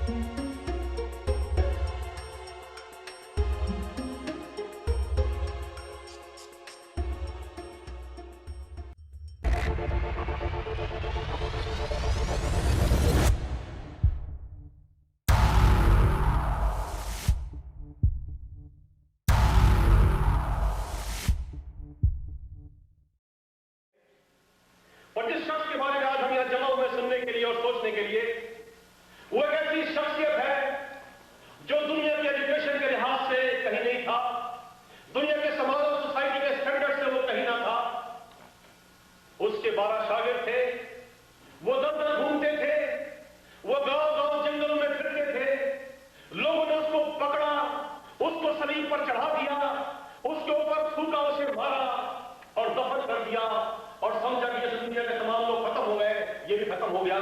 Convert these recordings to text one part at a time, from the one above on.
और जिस शख्स के बारे में आज हम यहां जमा हुए सुनने के लिए और सोचने के लिए, वो एक ऐसी शख्सियत है जो दुनिया की एजुकेशन के लिहाज से कहीं नहीं था, दुनिया के समाज और सोसाइटी के स्टैंडर्ड से वो कहीं ना था। उसके 12 शागिर्द थे, वो दर दर घूमते थे, वो गांव गांव जंगलों में फिरते थे, लोगों ने उसको पकड़ा, उसको सलीब पर चढ़ा दिया, उसके ऊपर थूका, उसे मारा और दफन कर दिया और समझा कि इस दुनिया के तमाम लोग खत्म हो गए, ये भी खत्म हो गया।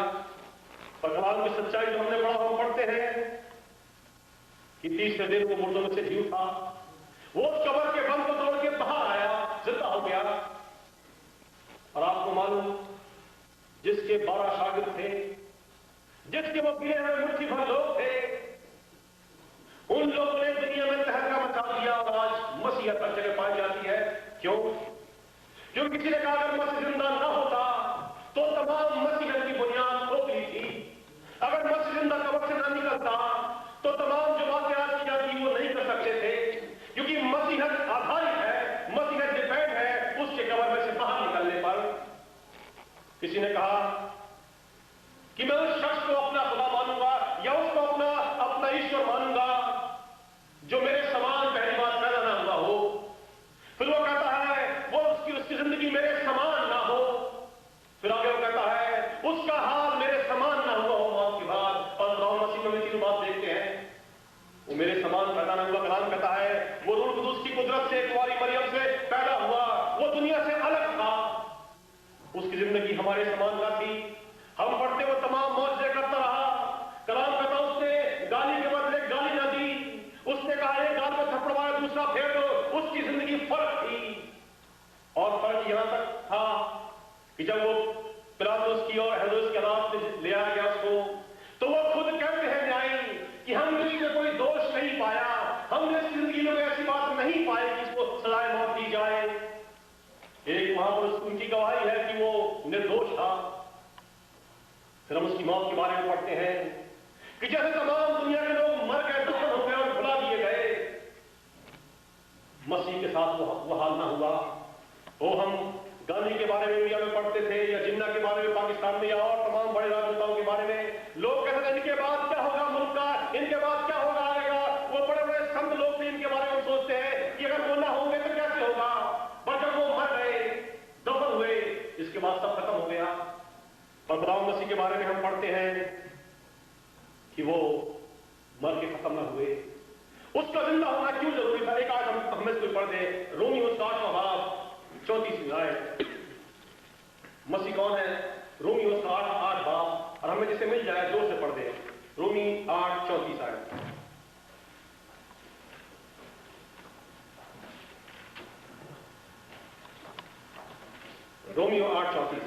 पर कलाम की सच्चाई जो हमने पढ़ा, हम पढ़ते हैं कि तीसरे दिन वो मुर्दों में से जी उठा, वो कब्र के बंद को तोड़ के बाहर आया, जिंदा हो गया। और आपको मालूम, जिसके 12 शागिर्द थे, जिसके वो गिरे हुए मुट्ठी भर लोग थे, उन लोगों ने दुनिया में तहलका मचा दिया और आज मसीहत हर जगह पाई जाती है। क्यों? क्योंकि किसी ने कहा अगर मसीह जिंदा ना होता तो तमाम मसीहत की बुनियाद खोखली थी। अगर मसीह जिंदा कब्र से ना निकलता तो तमाम जो बातें आज की जाती वो नहीं कर सकते थे, क्योंकि मसीहत आधारित है, मसीहत डिपेंड है उसके कब्र में से बाहर निकलने पर। किसी ने कहा कि मैं उस शख्स को अपना खुदा मानूंगा या उसको अपना ईश्वर मानूंगा जो मेरे समान पहली बार पैदा ना हुआ हो। फिर वो कहता है वो उसकी जिंदगी मेरे समान ना हो। फिर आगे वो कहता है उसका हाल मेरे समान ना हुआ हो मौत के बाद। और खुदा मसीह में तीनों बात देखते हैं, वो मेरे समान पैदा ना हुआ। कलाम कहता है वो रूह कुदूस की कुदरत से कुंवारी मरियम से पैदा हुआ, वो दुनिया से अलग था, उसकी जिंदगी हमारे समान ना थी। हम पढ़ते वो तमाम मौजज़े करता रहा। कलाम कहता उसने गाली के बदले गाली ना दी, उसने कहा एक गाल में थप्पड़ मारा दूसरा फेंक दो, उसकी जिंदगी फर्क थी। और फर्क यहां तक था कि जब वो पिलातुस की और हेरोदेस के हाथ में ले आया गया उसको, तो वो खुद कहते हैं न्यायी कि हमने इसमें कोई दोष नहीं पाया, हमने इस जिंदगी में ऐसी बात नहीं पाई कि इसको सजाए मौत दी जाए। एक महापुरुष उनकी गवाही है कि वो निर्दोष था। फिर हम उसकी मौत के बारे में पढ़ते हैं कि जैसे तमाम दुनिया के लोग मर गए, दफन हो गए और भुला दिए गए, मसीह के साथ वो हाल ना हुआ। वो हम गांधी के बारे में इंडिया में पढ़ते थे, या जिन्ना के बारे में पाकिस्तान में, या और तमाम बड़े राजनेताओं के बारे में लोग कहते थे इनके बाद क्या होगा मुल्क का, इनके बाद क्या होगा आएगा। वो बड़े बड़े संत लोग थे, इनके बारे में सोचते हैं कि अगर वो ना होंगे तो कैसे होगा। पर जब वो मर गए, दफन हुए, इसके बाद सब खत्म हो गया। पर खुदा मसीह के बारे में हम पढ़ते हैं कि वो मर के खत्म ना हुए, उसका जिंदा होना क्यों जरूरी था। एक आज हमें से कोई पढ़ दे, रोमी उसका 8वां बाब 34वीं आयत। मसीह कौन है? रोमी उसका 8 बाब, और हमें जिसे मिल जाए जोर से पढ़ दे, रोमी 8:34 आयत। रोमियो 8:34।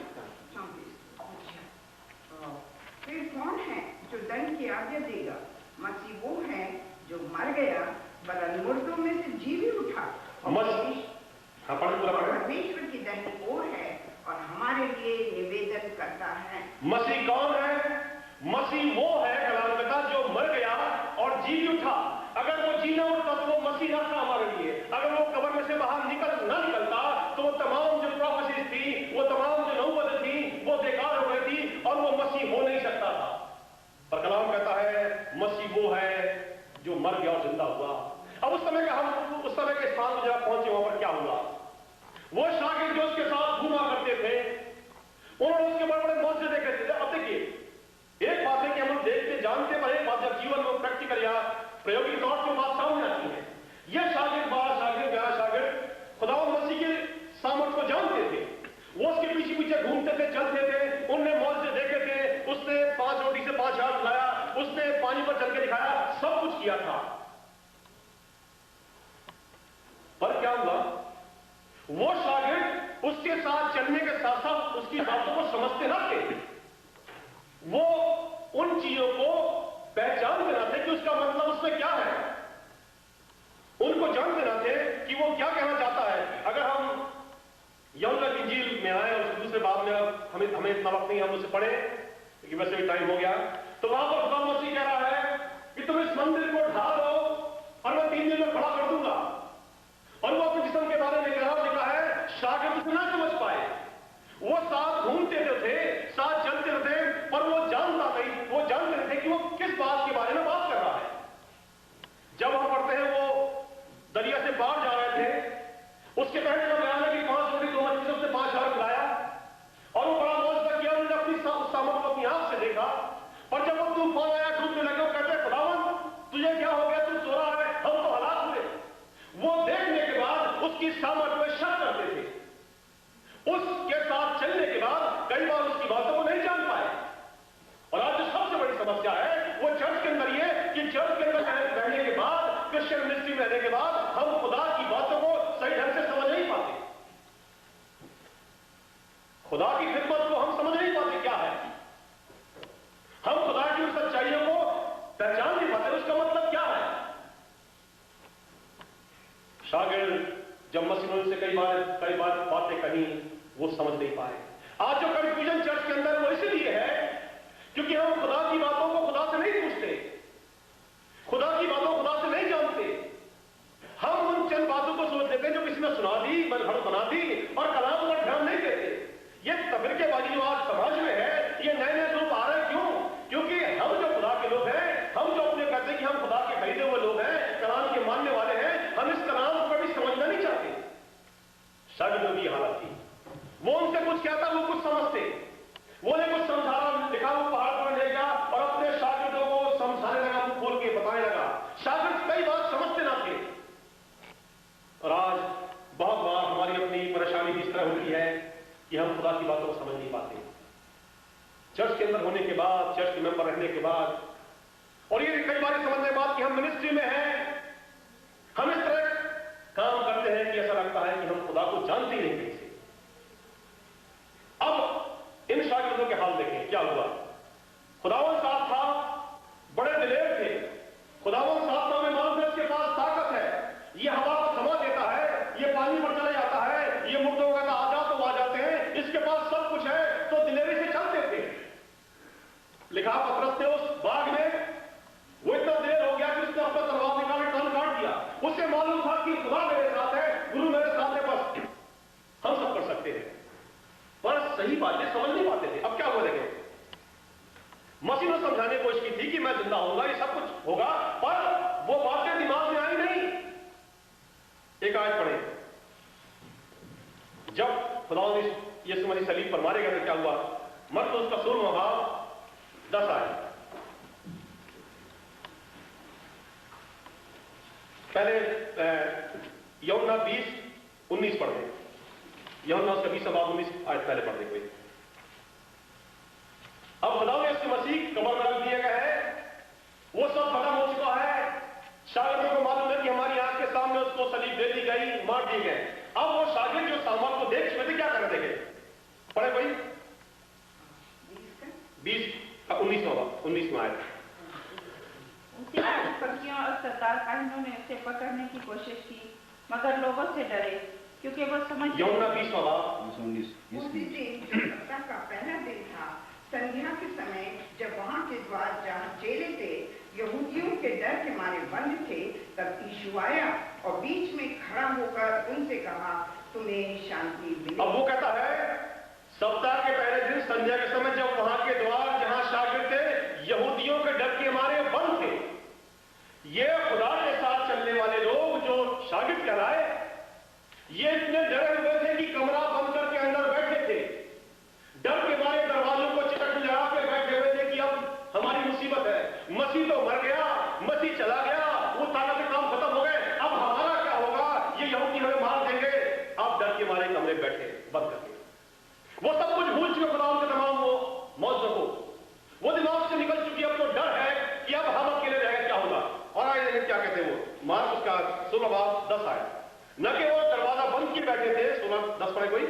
फिर कौन है जो दंड की आज्ञा देगा? मसीह वो है जो मर गया वरन मुर्दों में से जी भी उठा। परमेश्वर की दंड वो है और हमारे लिए निवेदन करता है। मसीह कौन है? मसीह वो है कलाम कहता जो मर गया और जी भी उठा। अगर वो जी ना उठता तो वो मसीह ना था हमारे लिए। अगर वो कब्र में से बाहर निकलता तो वो तमाम जो प्रोफेसीज थी, वो तमाम जो नबूवत थी, वो बेकार हो गई थी और वो मसीह हो नहीं सकता था। पर कलाम कहता है मसीह वो है जो मर गया और जिंदा हुआ। अब उस समय के स्थान पर जब पहुंचे, वहां पर क्या हुआ? वो शागिर्द जो उसके साथ घूमा करते थे, उन्होंने उसके बड़े बड़े मौजज़े देखे थे। अब देखिए, एक बात है कि हम देखते जानते, पर एक बात जब जीवन में प्रैक्टिकल या प्रायोगिक तौर पर बात सामने आती है। यह शागिर्द, 12 शागिर्द, 11 शागिर्द खुदा मसीह के सामर्थ को जानते थे। वो उसके पीछे पीछे घूमते थे, चलते थे, उनने मौजज़े देखे थे। उसने 5 रोटी से 5 हाथ लाया, उसने पानी पर चल के दिखाया, सब कुछ किया था। पर क्या हुआ? वो शागिर्द उसके साथ चलने के साथ साथ उसकी बातों को समझते न थे। वो उन चीजों को पहचानते ना थे कि उसका मतलब उसमें क्या है, उनको जानते ना थे कि वो क्या कहना चाहता है। अगर हम यूहन्ना की इंजील में आए और दूसरे बाब में हमें इतना वक्त नहीं, हम उसे पढ़े क्योंकि वैसे भी टाइम हो गया, तो वहां पर खुदा मसीह कह रहा है कि तुम इस मंदिर को ढा दो और मैं 3 दिन में खड़ा कर दूंगा। और वो अपने जिस्म के बारे में लिखा है, शागिर्द उसे ना समझ पाए, वो साथ घूमते थे, साथ चलते थे, पर वो जानते थे कि वो किस बात के बारे में बात कर रहा है। जब हम पढ़ते हैं वो दरिया से पार जा रहे थे, उसके पहले जो बयान है कि 5 रोटी 2 मछली से 5,000 खिलाया और वो बड़ा मौज किया, उन्होंने अपनी सामर्थ को अपनी आंख से देखा। पर जब वो तूफान आया, डूबने लगे, वो कहते खुदावन तुझे क्या हो गया, तू सो रहा है, हम तो हलाक हुए। वो देखने के बाद उसकी सामर्थ में शक करते थे, उसके साथ चलने के बाद कई बार उसकी बातों को नहीं जान पाए। और आज जो सबसे बड़ी समस्या है वो चर्च के अंदर ये कि चर्च के अंदर रहने के बाद, क्रिश्चियन मिनिस्ट्री में रहने के बाद हम खुदा की बातों को सही ढंग से समझ नहीं पाते, खुदा की खिदमत को हम समझ नहीं पाते क्या है, हम खुदा की उन सच्चाइयों को पहचान नहीं पाते, उसका मतलब क्या है। शागिर्द जब मसीह ने उनसे कई बार बातें कही, वो समझ नहीं पाए। आज जो कंफ्यूजन चर्च के अंदर वो इसलिए है क्योंकि हम खुदा की बातों को खुदा से नहीं पूछते, खुदा की बातों खुदा से नहीं जानते। हम उन चंद बातों को सोच लेते हैं जो किसी ने सुना दी, घर बना दी, और कलाम पर ध्यान नहीं देते। ये तफरीकेबाजी जो आज समाज में है, ये नए नए रूप आ रहे हैं। क्यों? क्योंकि हम जो खुदा के लोग हैं, हम जो अपने कहते हैं कि हम खुदा के खरीदे हुए लोग हैं, कलाम के मानने वाले हैं, हम इस कलाम को कभी समझना नहीं चाहते। शागिर्दों की हालत थी, वो उनसे कुछ कहता, वो कुछ समझते, वो ने कुछ समझा, लिखा, वो पहाड़ पर ले गया और अपने शागिर्दों को समझाने लगा, मुंह खोल के बताने लगा। शागिर्द कई बात समझते ना थे। और आज बहुत बार हमारी अपनी परेशानी इस तरह होती है कि हम खुदा की बातों को समझ नहीं पाते। चर्च के अंदर होने के बाद, चर्च के मेंबर रहने के बाद, और ये कई बार समझने के बाद कि हम मिनिस्ट्री में हैं, हम इस तरह काम करते हैं कि ऐसा लगता है कि हम खुदा को जानते ही नहीं कहीं से। अब इन शागिर्दों के हाल देखें क्या हुआ। खुदावन साथ था, बड़े दिलेर थे, खुदावन साथ था, में मालूम इसके पास ताकत है, ये हवा को थमा देता है, ये पानी पर चला जाता है, ये मुर्दों का आ जा तो आ जाते हैं, इसके पास सब कुछ है, तो दिलेरी से चलते थे। लिखा पतरस ने उस बाग में वो इतना देर हो गया कि उसने अपना तलवार निकाल कान काट दिया। उसे मालूम था कि खुदा मेरे साथ है, गुरु मेरे साथ है, बस हम सब कर सकते हैं। पर सही बातें समझ नहीं पाते थे। अब क्या हुआ देखें, मसीह ने समझाने की कोशिश की थी कि मैं जिंदा होऊंगा, ये सब कुछ होगा, पर वो बातें दिमाग में आई नहीं। एक आयत पढ़े, जब खुदा ने यीशु मसीह सलीब पर मारे गए तो क्या हुआ। मत उसका 16वां भाग 10 आयत। पहले यूहन्ना 20:19 पढ़ दें। यूहन्ना उसका 20 बाब 19 आयत पहले पढ़ दें कोई। अब खुदा ने यीशु मसीह कब्र में रख दिया गया है, वो सब खत्म हो चुका है। शागिर्दों को मालूम है कि हमारी आंख के सामने उसको सलीब दे दी गई, मार दिए गए। अब वो शागिर्द जो सामर्थ को देख चुके थे, क्या कर देंगे, पढ़े भाई 19वां आयत। पक्षियों और सरदार काहिनों ने उसे पकड़ने की कोशिश की, मगर लोगों से डरे क्योंकि वो समझ यूहन्ना 20वां बाब उसी दिन जो सप्ताह का पहला दिन था, संध्या के समय, जब वहां के द्वार जहाँ जेलें थे यहूदियों के डर के मारे बंद थे, तब यीशु आया और बीच में खड़ा होकर उनसे कहा, तुम्हें शांति मिले। अब वो कहता है सप्ताह के पहले दिन संध्या के समय, जब वहां के द्वार जहां शागिर्द थे यहूदियों के डर के मारे बंद थे। ये खुदा के साथ चलने वाले लोग जो शागिर्द कहलाए, ये इतने डरे हुए थे कि कमरा बंद करके अंदर बैठे थे, डर के मारे दरवाजों को चिटक लगा के बैठे हुए थे कि अब हमारी मुसीबत है, मसीह तो मर गया, मसीह चला गया, वो ताकत के काम खत्म हो गए, अब हमारा क्या होगा, ये यहूदी हमें मार देंगे। अब डर के मारे कमरे बैठे बंद करके, वो सब कुछ भूल चुके खुदा के तमाम वो मौजों को, वो दिमाग से निकल चुकी। अब तो डर है कि अब हम अकेले रह गए, क्या होगा। और आगे क्या कहते हैं वो, मार्कुस का 16 बाब 10 आए, न कि वो दरवाजा बंद किए बैठे थे। 16:10 पढ़े कोई,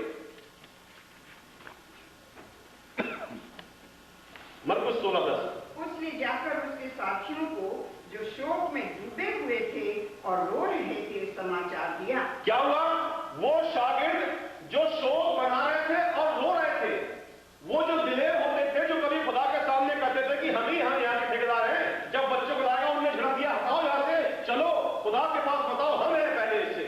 मरकुस 16:10। उसने उसने जाकर उसके साथियों को जो शोक में डूबे हुए थे और रो रहे थे समाचार दिया। क्या हुआ? वो शागिर्द जो शोक मना रहे थे और रो रहे थे, वो जो दिले होते थे, जो कभी खुदा के सामने कहते थे कि हम यहाँ के ठेकेदार हैं, जब बच्चों को लाया उन्हें झड़क दिया, हटाओ यहाँ से, चलो खुदा के पास बताओ, हम हैं पहले इससे।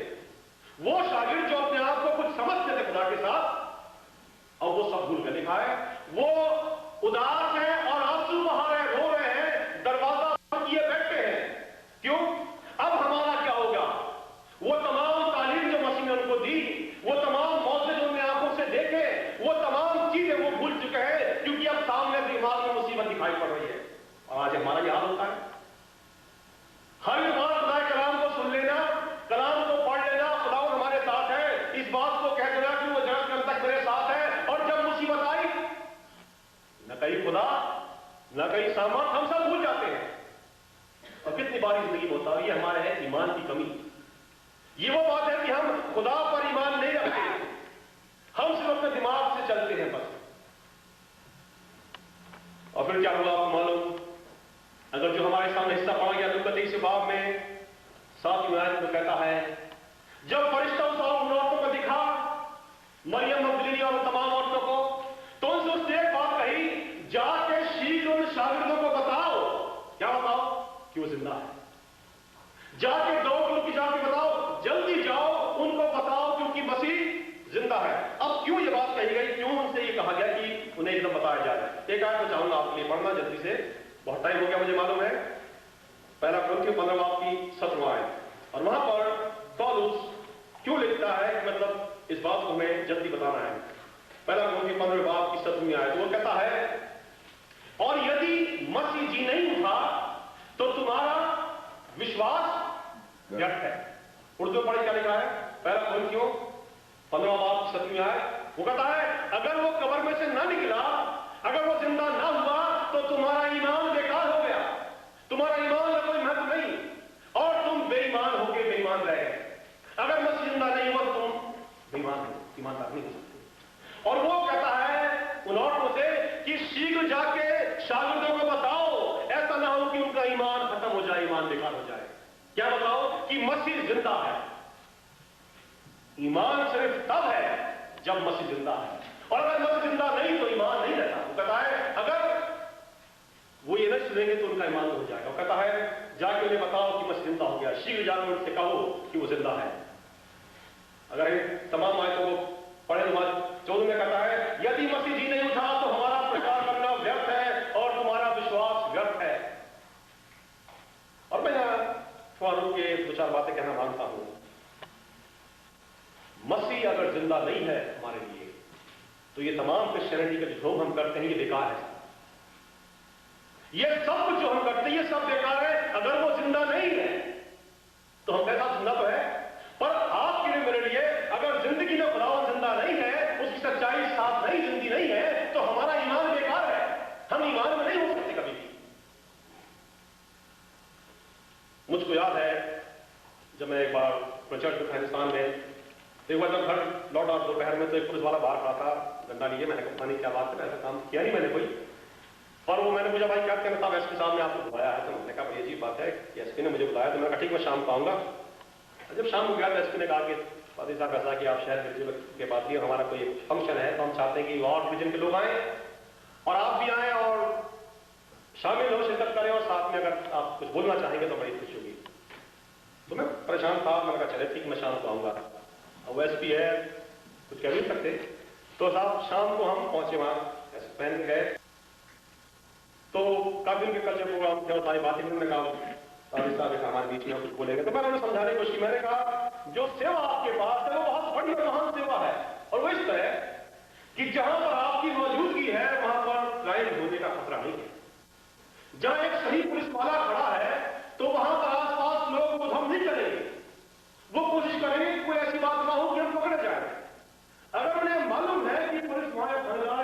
वो शागिर्द जो अपने आप को कुछ समझते थे खुदा के साथ, और वो सब भूल कर लिखा है, वो उदास है और आंसू बहा रहे, रो रहे हैं, दरवाजा बंद किए बैठे हैं। क्यों? अब हमारा क्या होगा? वो तमाम तालीम जो मसीह ने उनको दी, वो तमाम मौजे जो उन्होंने आंखों से देखे, वो तमाम चीजें वो भूल चुके हैं, क्योंकि अब सामने दिमाग में मुसीबत दिखाई पड़ रही है। और आज हमारा यह हाल होता है। हर बार खुदा के कलाम को सुन लेना, कलाम को पढ़ लेना, खुदा हमारे साथ है, इस बात को कह देना कि वो जगत के अंत तक मेरे साथ है, और जब मुसीबत आई, न कहीं खुदा न कहीं सामान, हम सब भूल जाते हैं। और कितनी बार जिंदगी में होता है, ये हमारे है ईमान की कमी। ये वो बात है कि हम खुदा पर ईमान नहीं रखते, हम सिर्फ अपने दिमाग से चलते हैं बस। और फिर क्या हुआ आपको मालूम? अगर जो हमारे सामने हिस्सा पड़ा गया लूका 23 बाब में 7वीं आयत में कहता है, जब फरिश्ता उन औरतों को दिखा, मरियम मगदलीनी और तमाम औरतों को, तो उनसे उसने एक बात कही, जाके शीघ्र उन शागिर्दों को बताओ। क्या बताओ? कि वो जिंदा है। जाके दौड़ उनकी जाके बताओ, जल्दी जाओ उनको बताओ, क्योंकि मसीह जिंदा है। अब क्यों ये बात कही गई, क्यों उनसे ये कहा गया कि उन्हें एकदम बताया जाए? एक आयत मैं चाहूंगा आपके लिए पढ़ना जल्दी से, बहुत टाइम हो गया मुझे मालूम है। पहला कुरिन्थियों 15 बाब की 17वां आयत, और वहां पर पौलुस क्यों लिखता है, मतलब इस बात को हमें जल्दी बताना है। पहला कुरिन्थियों 15 बाब की 17वीं आयत, वो कहता है, और यदि मसीह जी नहीं उठा तो तुम्हारा विश्वास व्यर्थ है। उर्दू पढ़े क्या लिखा है? पहला कुरिन्थियों 15 बाब 7वीं आयत, वो कहता है, अगर वो कब्र में से ना निकला, अगर वो जिंदा ना हुआ, तो तुम्हारा ईमान बेकार हो गया, तुम्हारा ईमान का कोई महत्व नहीं, और तुम बेईमान होके बेईमान रह गए। अगर मसीह जिंदा नहीं हुआ, तुम बेईमान हो, ईमानदार नहीं हो सकते। और वो कहता है उन औरतों से कि शीघ्र जाके शागिर्दों को बताओ, ऐसा ना हो कि उनका ईमान खत्म हो जाए, ईमान बेकार हो जाए। क्या बताओ? कि मसीह जिंदा है। ईमान सिर्फ तब है जब मसीह जिंदा है, और अगर मसीह जिंदा नहीं तो ईमान नहीं रहता। वो कहता है अगर वो ये नहीं सुनेंगे तो उनका ईमान हो जाएगा। वो कहता है जाके उन्हें बताओ कि मसीह जिंदा हो गया, शीघ्र जाकर उनसे कहो कि वो जिंदा है। अगर इन तमाम आयतों को पढ़े तो 14 में कहता है, यदि मसीह जी नहीं उठा तो हमारा प्रचार करना व्यर्थ है और तुम्हारा विश्वास व्यर्थ है। और मैं फारूक के 2-4 बातें कहना मांगता हूं। मसीह अगर जिंदा नहीं है हमारे लिए, तो ये तमाम क्रिश्चियनिटी के जो हम करते हैं ये बेकार है। ये सब कुछ जो हम करते हैं ये सब बेकार है। अगर वो जिंदा नहीं है तो हम कहता जिंदा तो है, पर आपके लिए मेरे लिए अगर जिंदगी में खुदावंद जिंदा नहीं है, उसकी सच्चाई साफ नहीं, जिंदगी नहीं है, तो हमारा ईमान बेकार है। हम ईमान में नहीं हो सकते कभी भी। मुझको याद है जब मैं एक बार चर्च में हिंदुस्तान में, एक बार जब घर लौटा दोपहर में, तो एक पुलिस वाला बाहर खड़ा था, डंडा लिए। मैंने कहा नहीं क्या बात है, ऐसा काम किया नहीं मैंने कोई। और वो मैंने पूछा भाई क्या कहना था, एसपी साहब ने आपको बुलाया है? तो मैंने कहा भाई अजीब बात है कि एसपी ने मुझे बुलाया। तो मैंने कहा ठीक मैं शाम को आऊंगा। जब शाम को गया तो एसपी ने कहा कि पादी साहब ऐसा कि आप शहर के बाद ही हमारा कोई फंक्शन है, तो हम चाहते हैं कि और रीजन के लोग आए और आप भी आए और शामिल हो, शिरकत करें, और साथ में अगर आप कुछ बोलना चाहेंगे तो बड़ी खुशी होगी। तो मैं परेशान था, मैंने कहा चले ठीक मैं शाम को आऊंगा। और वो एसपी है, कुछ कह नहीं सकते। तो साहब शाम को हम पहुंचे वहां, पहन के गए, तो काफी उनके कल्चर प्रोग्राम थे और सारी बातें उन्होंने कहा साहब हमारे बीच में कुछ बोलेंगे। तो मैंने उन्हें समझाने की कोशिश, मैंने कहा जो सेवा आपके पास है वो बहुत बड़ी और महान सेवा है, और वो इस तरह कि जहां पर आपकी मौजूदगी है वहां पर क्राइम होने का खतरा नहीं है। जहां एक सही पुलिस वाला खड़ा है तो वहां पर आसपास लोग उधम नहीं करेंगे, वो कोशिश करेंगे कि कोई ऐसी बात ना हो कि हम पकड़े जाए। अगर उन्हें मालूम है कि पुलिस वहां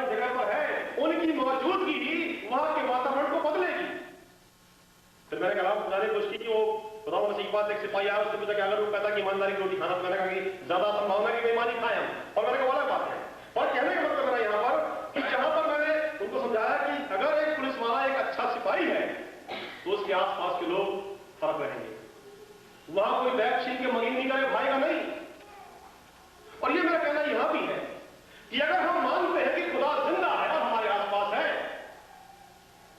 जगह पर है, उनकी मौजूदगी ही वहां के वातावरण को बदलेगी। फिर मैंने कहा बुझाने की कोशिश की कि वो बताओ बस एक बात, एक सिपाही आया उससे पूछा कि अगर वो कहता कि ईमानदारी की रोटी खाना, तो मैंने कहा कि ज्यादा संभावना की बेईमानी खाए हम, और मैंने कहा अलग बात है। और कहने का मतलब मेरा यहाँ पर कि जहां पर मैंने उनको समझाया कि अगर एक पुलिस वाला एक अच्छा सिपाही है उसके आसपास के लोग फर्क रहेंगे। वहां कोई बैग छीन के मंगनी नहीं करे, भाएगा नहीं। और ये मेरा कहना यहां भी है कि अगर हम मानते हैं कि खुदा जिंदा है और हमारे आसपास है,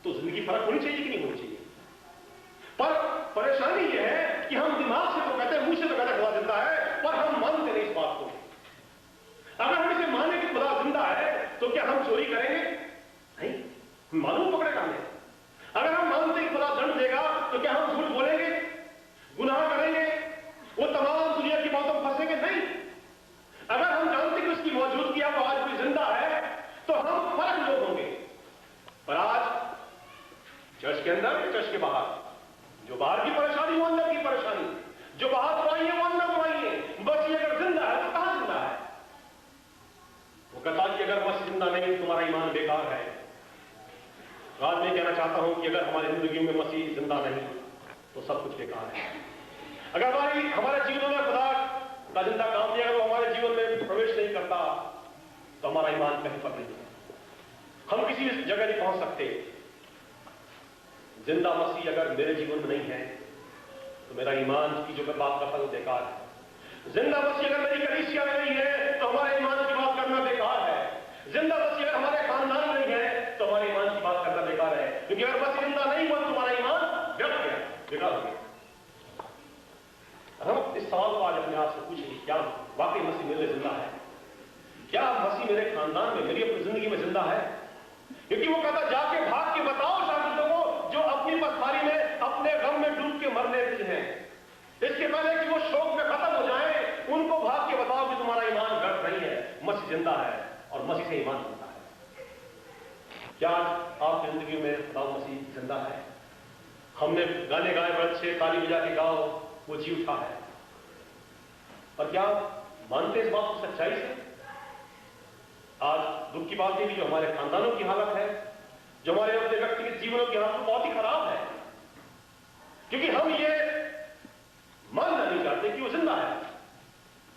तो जिंदगी फर्क होनी चाहिए कि नहीं होनी चाहिए। पर परेशानी यह है कि हम दिमाग से तो कहते हैं, मुंह से तो कहते हैं खुदा जिंदा है, पर हम मानते नहीं इस बात को। अगर हम इसे माने कि खुदा जिंदा है, तो क्या हम चोरी करेंगे? नहीं, मालूम पकड़ेगा हमें। अगर हम मानते हैं कि खुदा दंड देगा, तो क्या हम झूठ बोलेंगे, गुनाह करेंगे, वो तमाम दुनिया की बातों में फंसेंगे? नहीं। अगर हम जानते हैं कि उसकी मौजूदगी वो आज भी जिंदा है, तो हम फर्क लोग होंगे। पर आज चर्च के अंदर, चर्च के बाहर, जो बाहर की परेशानी वो अंदर की परेशानी, जो बाहर बुराई है वो अंदर बुराई है। बस ये अगर जिंदा है तो कहां जिंदा है? वो कहता कि अगर बस जिंदा नहीं, तुम्हारा ईमान बेकार है। तो आज मैं कहना चाहता हूं कि अगर हमारी जिंदगी में मसीह जिंदा नहीं, तो सब कुछ बेकार है। अगर हमारे जीवन में खुदा का जिंदा काम नहीं, अगर वो हमारे जीवन में प्रवेश नहीं करता, तो हमारा ईमान कहीं पर नहीं है। हम किसी जगह नहीं पहुंच सकते। जिंदा मसीह अगर मेरे जीवन में नहीं है, तो मेरा ईमान की जो मैं बात करता हूं बेकार है। जिंदा मसीह अगर मेरी कलीसिया में नहीं है, तो हमारे ईमान की बात करना बेकार है। जिंदा मसीह अगर हमारे खानदान में नहीं है, तो हमारे ईमान की बात करना बेकार है। क्योंकि अगर मसीह जिंदा नहीं हुआ, तो तुम्हारा ईमान व्यर्थ गया, बेकार हो गया। हम इस सवाल को आज अपने आप से पूछें, क्या वाकई मसीह मेरे लिए जिंदा है? क्या मसीह मेरे खानदान में, मेरी अपनी जिंदगी में जिंदा है? क्योंकि वो कहता जाके भाग के बताओ शागिर्दों को जो अपनी पथारी में अपने गम में डूब के मरने पे हैं, इसके पहले कि वो शोक में खत्म हो जाए, उनको भाग के बताओ कि तुम्हारा ईमान व्यर्थ नहीं है, मसीह जिंदा है और मसीह से ईमान बनता है। क्या आपकी जिंदगी में खुदा मसीह जिंदा है? हमने गाने गाए बड़े अच्छे, ताली बजा के गाओ, वो जी उठा है। और क्या मानते इस बात को सच्चाई से? आज दुख की बात है कि जो हमारे खानदानों की हालत है, जो हमारे अपने व्यक्तिगत जीवनों की हालत बहुत ही खराब है, क्योंकि हम ये मानना नहीं चाहते कि वो जिंदा है।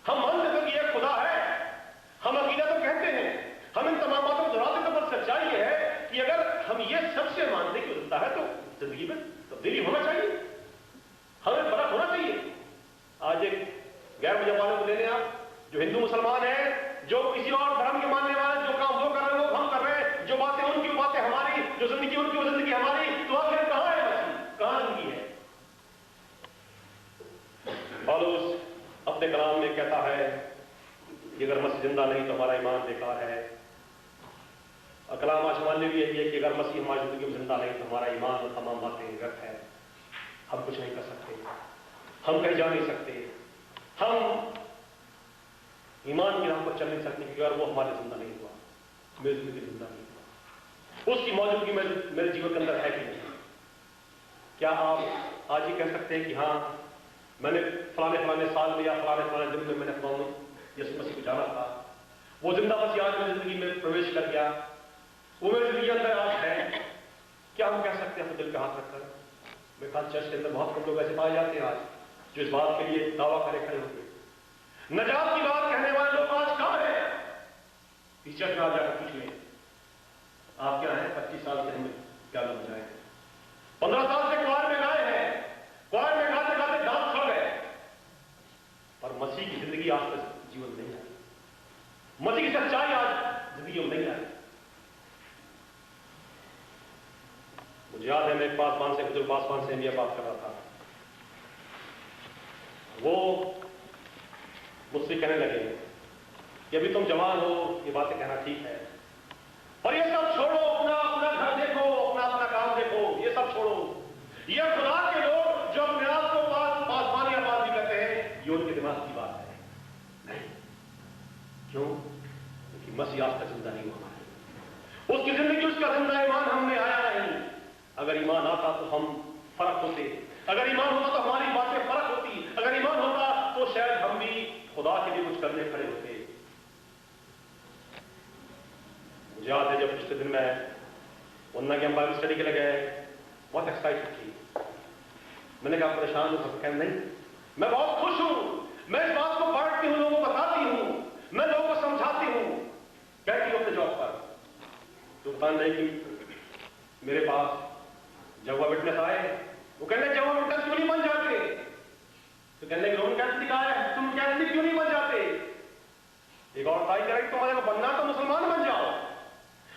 हम मानते थे कि ये खुदा है, हम अकीदा तो कहते हैं, हम इन तमाम बातों को दोहराते थे, पर सच्चाई ये है कि अगर हम ये सबसे मानते कि वो जिंदा है, तो जिंदगी में तब्दीली होना चाहिए, हमें फर्क होना चाहिए। आज एक गैर मुजब वालों को लेने आप, जो हिंदू मुसलमान है, जो किसी और धर्म के मानने वाले, जो काम वो कर रहे हैं वो हम कर रहे हैं, जो बातें उनकी वो बातें हमारी, जो जिंदगी उनकी वो जिंदगी हमारी, तो आखिर कहां है मसीह, कहां जिंदगी है? पौलुस अपने कलाम में कहता है कि अगर मसीह जिंदा नहीं तो हमारा ईमान बेकार है। और कलाम आज मानने भी यही है कि अगर मसीह हमारी जिंदगी में जिंदा नहीं तो हमारा ईमान और तमाम बातें व्यर्थ है। हम कुछ नहीं कर सकते, हम कहीं जा नहीं सकते, हम ईमान की राह पर चल नहीं सकते, क्योंकि अगर वो हमारे जिंदा नहीं हुआ, मेरी जिंदगी जिंदा नहीं हुआ, उसकी मौजूदगी मेरे जीवन के अंदर है कि नहीं? क्या आप आज ये कह सकते हैं कि हाँ, मैंने फलाने साल में या फलाने दिन में मैंने अपना यीशु मसीह को जाना था, वो जिंदा मसीह आज मेरी जिंदगी में प्रवेश कर गया, वो मेरी जिंदगी अंदर आज है? क्या हम कह सकते हैं अपने दिल पे हाथ रखकर? मेरे ख्याल चर्च के अंदर बहुत कम लोग ऐसे पाए जाते हैं आज, जो इस बात के लिए दावा करे खड़े होंगे। नजात की बात कहने वाले लोग आज कहां हैं? टीचर में जाकर पूछ लें, आप क्या हैं? 25 साल से हमें क्या लग जाए, 15 साल से क्वार में गाए हैं, क्वार में गाते गाते दांत खड़ गए, पर मसीह की जिंदगी आज तक जीवन नहीं आई, मसीह की सच्चाई आज जिंदगी में नहीं आई। मुझे याद है, मैं एक पासवान से, बुजुर्ग पासवान से यह बात कर रहा था, वो मुझसे कहने लगे कि अभी तुम जवान हो, ये बातें कहना ठीक है, पर ये सब छोड़ो, अपना घर देखो, अपना काम देखो, ये सब छोड़ो। ये खुदा के लोग जो अपने आप को पासवान या पास भी कहते हैं, ये उनके दिमाग की बात है। नहीं, क्यों? क्योंकि मसीह आज तक जिंदा नहीं हुआ, उसकी जिंदगी, उसका जिंदा ईमान हमने आया नहीं। अगर ईमान आता तो हम फर्क होते, अगर ईमान होता तो हमारी बातें फर्क होती, अगर ईमान होता तो शायद हम भी खुदा के लिए कुछ करने खड़े होते। मुझे याद है जब पिछले दिन में उन्ना के हम बाइबल स्टडी के लिए गए, बहुत एक्साइटेड थी। मैंने कहा परेशान हूं, कह नहीं, मैं बहुत खुश हूं, मैं इस बात को पढ़ती हूं, लोगों को बताती हूं, मैं लोगों को समझाती हूं, बैठी हूं अपने जॉब पर। तो बताने कि मेरे पास जब वह विटनेस आए वो कहने जब हम इंटर क्यों नहीं बन जाते, तो कहने कि रोमन कैथोलिक आया है, तुम कैथोलिक क्यों नहीं बन जाते? एक और भाई कह रहा है तुम्हारे को बनना तो मुसलमान बन जाओ।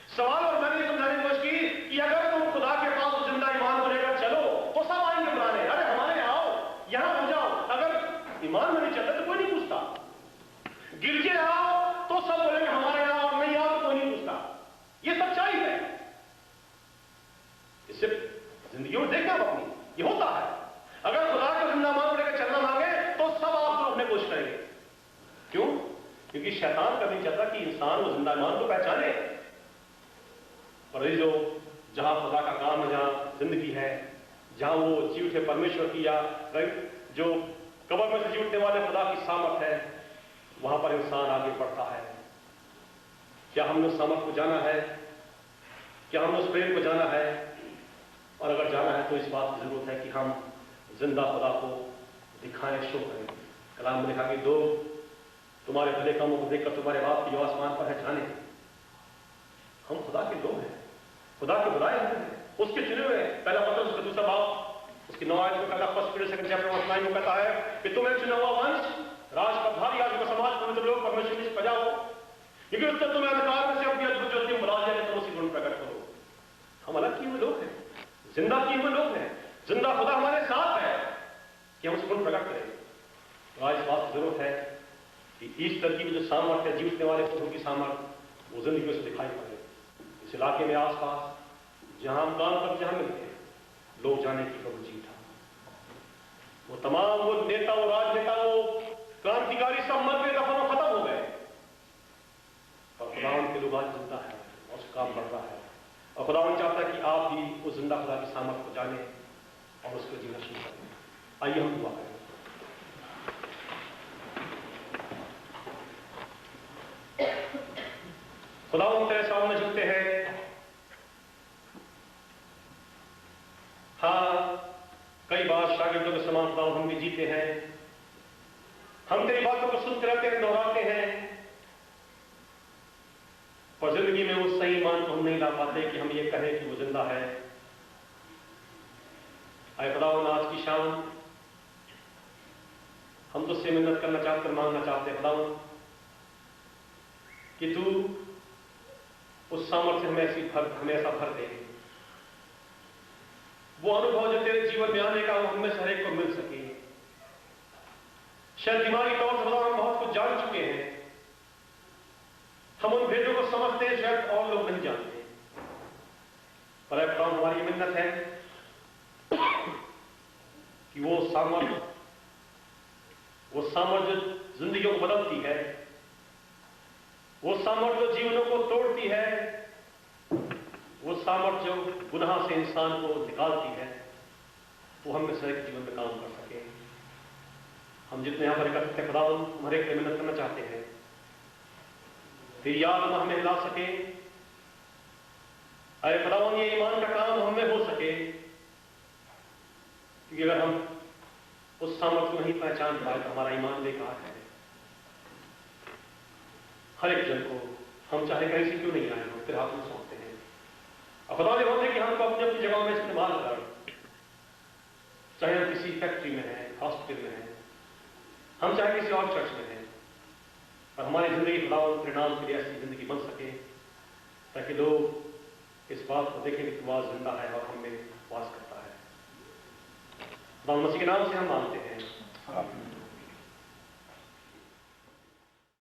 सवाल और मैंने समझाने की कोशिश की कि अगर तुम खुदा के पास उस जिंदा ईमान को लेकर चलो तो सब आएंगे बुलाने, अरे हमारे आओ, यहां बन जाओ। अगर ईमान में नहीं चलता तो कोई नहीं पूछता। गिरजे आओ तो सब बोलेंगे हमारे यहाँ, और नहीं आओ तो कोई नहीं पूछता। ये सच्चाई है, इससे जिंदगी में देखना अपनी, ये होता है। अगर खुदा को जिंदा ईमान को लेकर चलना मांगे तो सब आपको रोकने की कोशिश करेंगे। क्यों? क्योंकि शैतान कभी चाहता कि इंसान वो जिंदा ईमान को पहचाने। और ये जो जहां खुदा का काम है, जहां जिंदगी है, जहां वो जी उठे परमेश्वर की, या जो कब्र में से जी उठने वाले खुदा की सामर्थ है, वहां पर इंसान आगे बढ़ता है। क्या हमने उस सामर्थ को जाना है? क्या हमने उस प्रेम को जाना है? और अगर जाना है तो इस बात की जरूरत है कि हम जिंदा खुदा को दिखाएं, शो करें। कलाम में लिखा कि दो तुम्हारे भले कामों को देखकर तुम्हारे बाप की जो आसमान पर है जाने। हम खुदा के लोग हैं, खुदा के बुलाए हैं, उसके चुने हुए। पहला पत्र उसका दूसरा बाप उसकी 9 आयत में कहता, first period second chapter verse 9 में कहता है कि तुम्हें चुना हुआ वंश, राज का भारी आज का समाज, पवित्र लोग, परमेश्वर की प्रजा हो, क्योंकि उसने तुम्हें अधिकार में से अपनी अद्भुत ज्योति में बुला दिया कि तुम उसी गुण प्रकट करो। हम अलग किए हुए लोग हैं, जिंदा किए हुए लोग हैं, जिंदा खुदा हमारे साथ है कि हम उस गुण प्रकट करें। तो आज इस बात की जरूरत है कि इस तरह की जो सामर्थ्य है, जीतने वाले पुरुषों की सामर्थ्य, वो जिंदगी से दिखाई पड़े। इस इलाके में आसपास जहां हम काम करते, जहां मिलते हैं, लोग जाने की प्रभु जी था। वो तमाम वो नेता, वो राजनेता, वो क्रांतिकारी सब मर के दफा खत्म हो गए, और खुदावन के लोग आज जिंदा है और उसका काम बढ़ रहा है। और खुदावन चाहता है कि आप भी उस जिंदा खुदा की सामर्थ को जाने और उसको जीना शुरू करें। आइए हम दुआ करें। खुदावन तेरे सामने झुकते हैं। हाँ, कई बार शागिर्दों के समान खुदावन हम भी जीते हैं। हम तेरी बातों को सुनते रहते हैं, दोहराते हैं, और जिंदगी में उस सही ईमान को हम नहीं ला पाते कि हम ये कहें कि वो जिंदा है। आए खुदावन आज की शाम हम तुझसे मिन्नत करना चाहते, मांगना चाहते हैं खुदावन कि तू उस सामर्थ्य हमें ऐसा भर दे, वो अनुभव जो तेरे जीवन में आने का वो हमें से हर एक को मिल सके। शायद दिमागी तौर से हम बहुत कुछ जान चुके हैं, हम उन भेदों को समझते हैं, शायद और लोग नहीं जानते। पर अब हमारी मिन्नत है कि वो सामर्थ्य जो जिंदगियों को बदलती है, वो सामर्थ्य जो जीवनों को तोड़ती है, वो सामर्थ्य जो गुनाह से इंसान को निकालती है, वो हम में से एक जीवन में काम कर सके। हम जितने यहां पर एकत्रित हैं खुदावन, हम हर एक पे मिन्नत करना चाहते हैं, तेरी याद में हमें ला सके। अरे खुदावन ये ईमान का काम हम में हो सके, क्योंकि अगर हम उस सामर्थ्य को नहीं पहचान पाए तो हमारा ईमान बेकार है। हर एक जन को हम चाहे कहीं से क्यों नहीं आए, हम तेरे हाथ में सौंपते हैं। और खुदा ने होते कि हमको अपनी अपनी जगह में इस्तेमाल कर, चाहे हम किसी फैक्ट्री में हैं, हॉस्पिटल में हैं, हम चाहे किसी और चर्च में हैं, और हमारी जिंदगी खुदावन के नाम के लिए ऐसी जिंदगी बन सके ताकि लोग इस बात को देखें कि वास जिंदा है और हमें वास करता है। खुदा मसीह के नाम से हम मानते हैं।